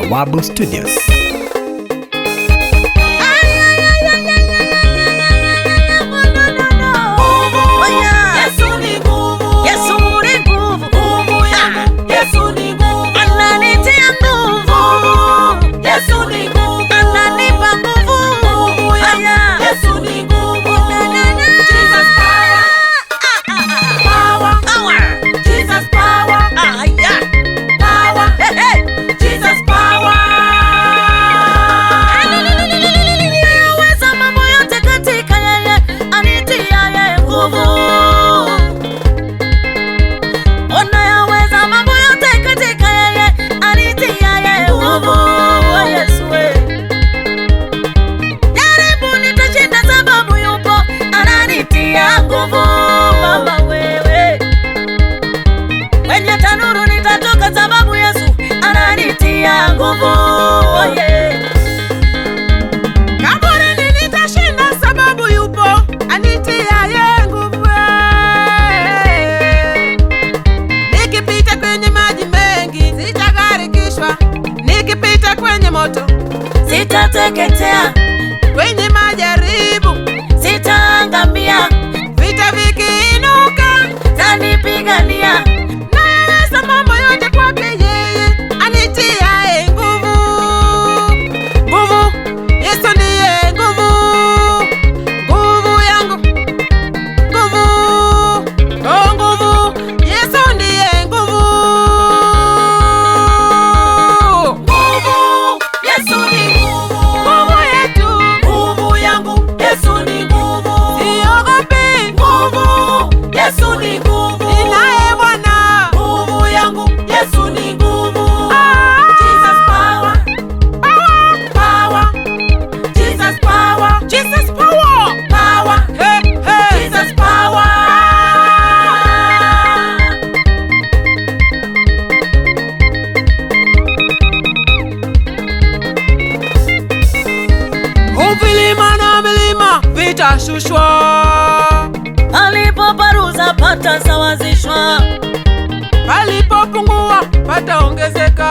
Bawabu Studios. Sitateketea kwenye majaribu, sitaangamia. Vita vikiinuka tanipigania. Naweza mambo yote kwake yeye anitiaye nguvu. Nguvu, Yesu ndiye nguvu. Nguvu yangu, nguvu. Oh, nguvu, Yesu ndiye nguvu. Nguvu, Yesu ni nguvu yetu. Nguvu yangu, Yesu ni nguvu. Siogopi. Nguvu, Yesu ni nguvu. Ninaye Bwana. Nguvu yangu, Yesu ni nguvu. Jesus power. Power. Jesus power. Jesus power. Power. Hey, hey. Jesus power. Vilima na milima vitashushwa, Palipoparuza patasawazishwa, palipopungua pataongezeka.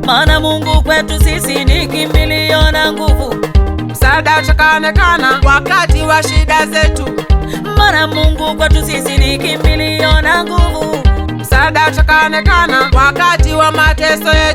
maana Mungu kwetu sisi ni kimbilio na nguvu. Msaada utakaonekana wakati wa shida zetu. Maana Mungu kwetu sisi ni kimbilio na nguvu. Msaada utakaonekana wakati wa mateso yetu.